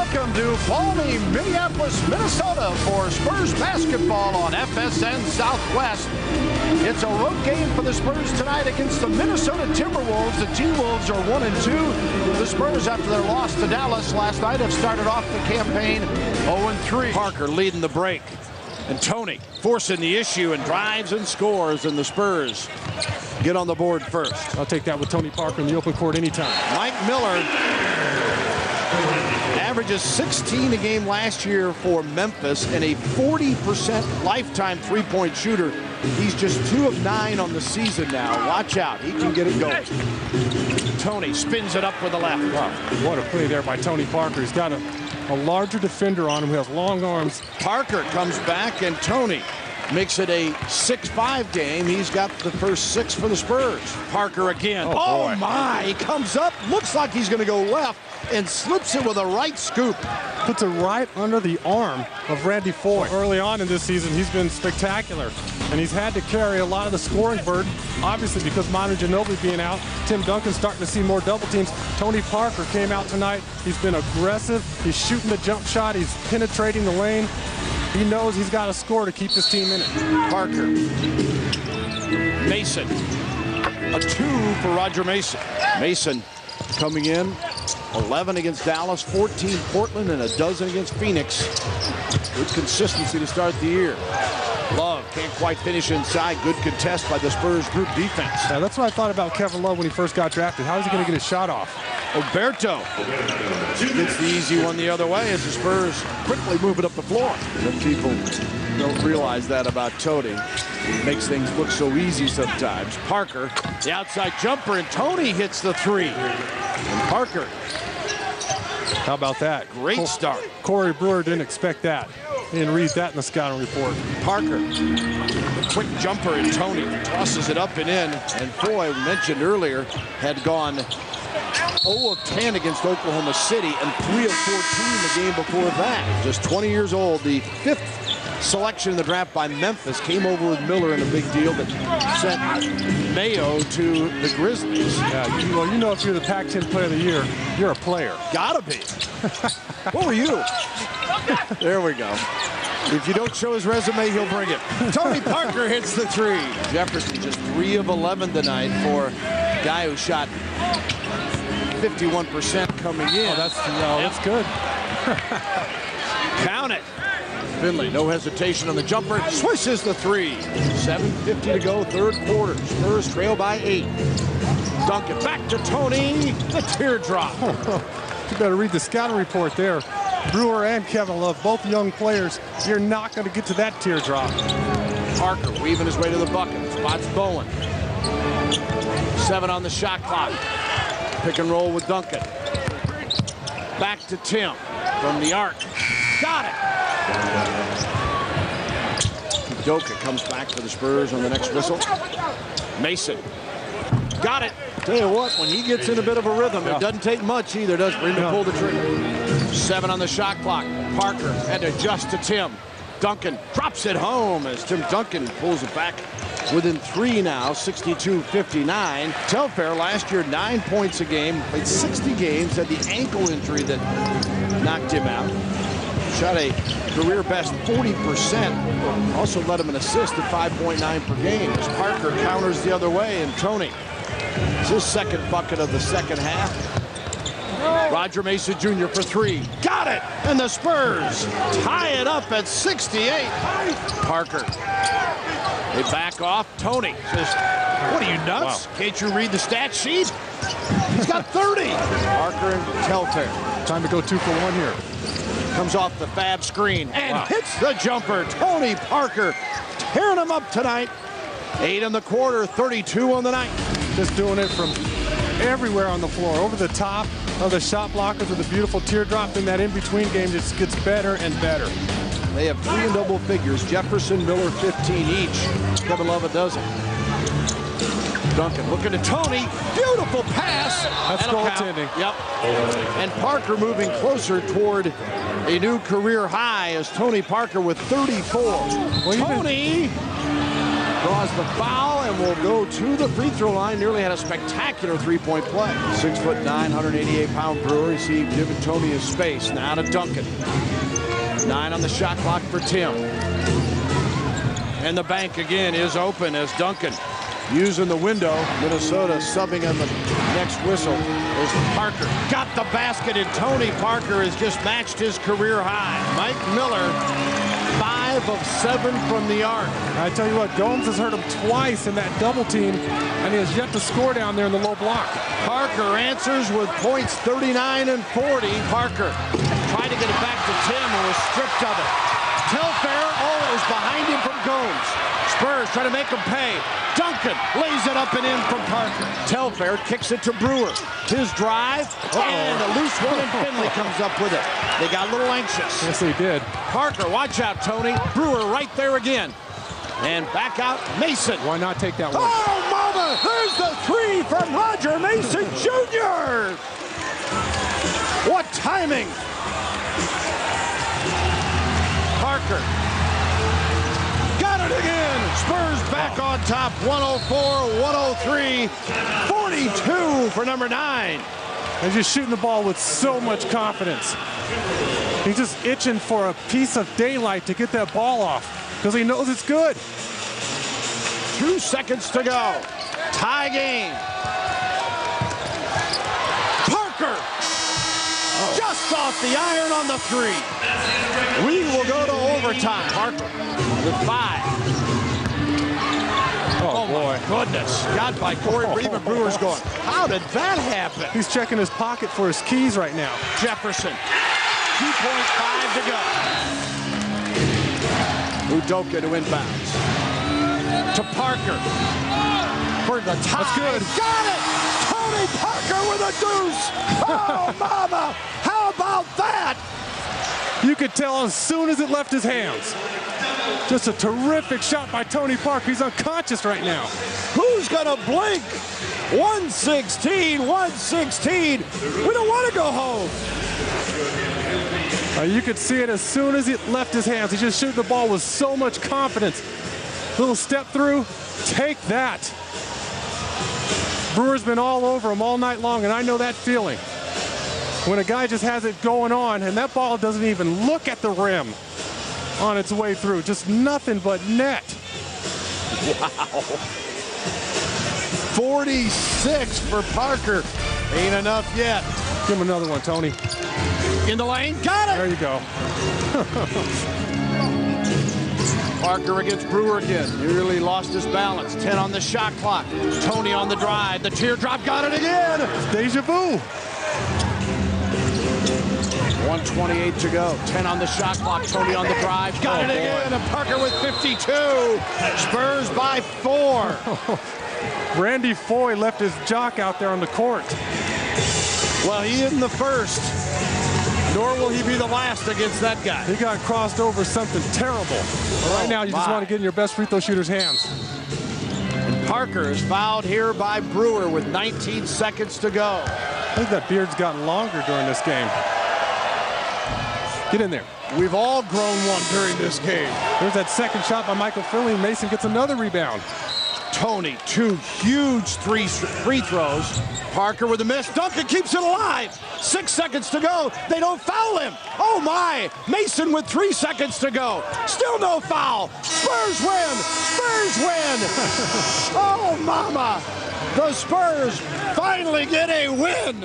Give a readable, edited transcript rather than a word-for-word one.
Welcome to balmy Minneapolis, Minnesota for Spurs basketball on FSN Southwest. It's a road game for the Spurs tonight against the Minnesota Timberwolves. The T-Wolves are 1-2. The Spurs, after their loss to Dallas last night, have started off the campaign 0-3. Parker leading the break. And Tony forcing the issue and drives and scores, and the Spurs get on the board first. I'll take that with Tony Parker in the open court anytime. Mike Miller averages 16 a game last year for Memphis and a 40% lifetime three-point shooter. He's just 2 of 9 on the season now. Watch out, he can get it going. Tony spins it up with the left. Wow, what a play there by Tony Parker. He's got a larger defender on him who has long arms. Parker comes back, and Tony makes it a 6-5 game. He's got the first 6 for the Spurs. Parker again. Oh my, he comes up, looks like he's going to go left, and slips it with a right scoop. Puts it right under the arm of Randy Foye. Early on in this season, he's been spectacular, and he's had to carry a lot of the scoring burden, obviously because Manu Ginobili being out. Tim Duncan's starting to see more double teams. Tony Parker came out tonight. He's been aggressive. He's shooting the jump shot. He's penetrating the lane. He knows he's got to score to keep his team in it. Parker. Mason. A 2 for Roger Mason. Mason coming in. 11 against Dallas, 14 Portland, and a dozen against Phoenix. Good consistency to start the year. Love can't quite finish inside. Good contest by the Spurs group defense. Yeah, that's what I thought about Kevin Love when he first got drafted. How is he going to get his shot off? Oberto gets the easy one the other way as the Spurs quickly move it up the floor. But people don't realize that about Tony. He makes things look so easy sometimes. Parker, the outside jumper, and Tony hits the 3. And Parker. How about that? Great start. Corey Brewer didn't expect that. He didn't read that in the scouting report. Parker, the quick jumper, and Tony tosses it up and in. And Foye, mentioned earlier, had gone 0 of 10 against Oklahoma City and 3 of 14 the game before that. Just 20 years old, the 5th selection in the draft by Memphis, came over with Miller in a big deal that sent Mayo to the Grizzlies. Yeah, you know if you're the Pac-10 Player of the Year, you're a player. Gotta be. What were you? There we go. If you don't show his resume, he'll bring it. Tony Parker hits the 3. Jefferson just 3 of 11 tonight for a guy who shot 51% coming in. Oh, that's good. Count it. Finley, no hesitation on the jumper, swishes the 3. 7:50 to go, third quarter. Spurs trail by 8. Duncan back to Tony, the teardrop. You better read the scouting report there. Brewer and Kevin Love, both young players. You're not going to get to that teardrop. Parker weaving his way to the bucket, spots Bowen. 7 on the shot clock. Pick and roll with Duncan. Back to Tim from the arc. Got it. Doka comes back for the Spurs on the next whistle. Mason. Got it. Tell you what, when he gets in a bit of a rhythm, it doesn't take much either, does it, for him to pull the trigger. 7 on the shot clock. Parker had to adjust to Tim. Duncan drops it home as Tim Duncan pulls it back within 3 now, 62-59. Telfair last year, 9 points a game, played 60 games, had the ankle injury that knocked him out. Shot a career best 40%. Also led him an assist at 5.9 per game. As Parker counters the other way, and Tony, it's his second bucket of the second half. Roger Mason Jr. for 3. Got it! And the Spurs tie it up at 68. Parker. They back off. Tony says, what are you, nuts? Wow. Can't you read the stat sheet? He's got 30. Parker and Telfair. Time to go 2 for 1 here. Comes off the fab screen and hits the jumper. Tony Parker tearing him up tonight. 8 in the quarter, 32 on the night. Just doing it from everywhere on the floor, over the top of the shot blockers with a beautiful teardrop. In that in-between game just gets better and better. They have 3 in double figures. Jefferson, Miller, 15 each. Kevin Love a dozen. Duncan looking to Tony. Beautiful pass. That's goaltending. Yep. And Parker moving closer toward a new career high as Tony Parker with 34. Tony draws the foul and will go to the free throw line. Nearly had a spectacular three-point play. 6'9", 188-pound Brewer. See, giving Tony his space. Now to Duncan. 9 on the shot clock for Tim. And the bank again is open as Duncan using the window. Minnesota subbing on the next whistle. There's Parker. Got the basket, and Tony Parker has just matched his career high. Mike Miller, 5 of 7 from the arc. I tell you what, Gomes has hurt him twice in that double team, and he has yet to score down there in the low block. Parker answers with points 39 and 40. Parker tried to get it back to Tim and was stripped of it. Telfair, is behind him from Gomes. Spurs try to make him pay. Duncan lays it up and in from Parker. Telfair kicks it to Brewer. His drive, and a loose one, and Finley comes up with it. They got a little anxious. Yes, they did. Parker, watch out, Tony. Brewer right there again. And back out, Mason. Why not take that one? Oh, mama! There's the 3 from Roger Mason Jr. What timing! Parker. Got it again. Spurs back on top, 104-103. 42 for number 9. He's just shooting the ball with so much confidence. He's just itching for a piece of daylight to get that ball off because he knows it's good. 2 seconds to go. Tie game. Parker. Just off the iron on the 3. We will go to overtime. Parker with 5. Oh boy. My goodness. Got by Corey. Even Brewer's going, how did that happen? He's checking his pocket for his keys right now. Jefferson. 2.5 to go. Udoka to inbounds. To Parker. For the tie. That's good. Got it! Tony Parker with a deuce! Oh, mama! How about that? You could tell as soon as it left his hands. Just a terrific shot by Tony Parker. He's unconscious right now. Who's gonna blink? 116, 116. We don't want to go home. You could see it as soon as it left his hands. He's just shooting the ball with so much confidence. Little step through, take that. Brewer's been all over him all night long, and I know that feeling. When a guy just has it going on, and that ball doesn't even look at the rim on its way through. Just nothing but net. Wow. 46 for Parker. Ain't enough yet. Give him another one, Tony. In the lane. Got it! There you go. Parker against Brewer again. Nearly lost his balance. 10 on the shot clock. Tony on the drive. The teardrop. Got it again. Deja vu. 1:28 to go. 10 on the shot clock. Tony on the drive. Got it again. And Parker with 52. Spurs by 4. Randy Foye left his jock out there on the court. Well, he isn't the first. Nor will he be the last against that guy. He got crossed over something terrible. But right now, you just want to get in your best free throw shooter's hands. And Parker is fouled here by Brewer with 19 seconds to go. I think that beard's gotten longer during this game. Get in there. We've all grown one during this game. There's that second shot by Michael Finley. Mason gets another rebound. Tony, 2 huge free throws. Parker with a miss. Duncan keeps it alive. 6 seconds to go. They don't foul him. Oh, my. Mason with 3 seconds to go. Still no foul. Spurs win. Spurs win. Oh, mama. The Spurs finally get a win.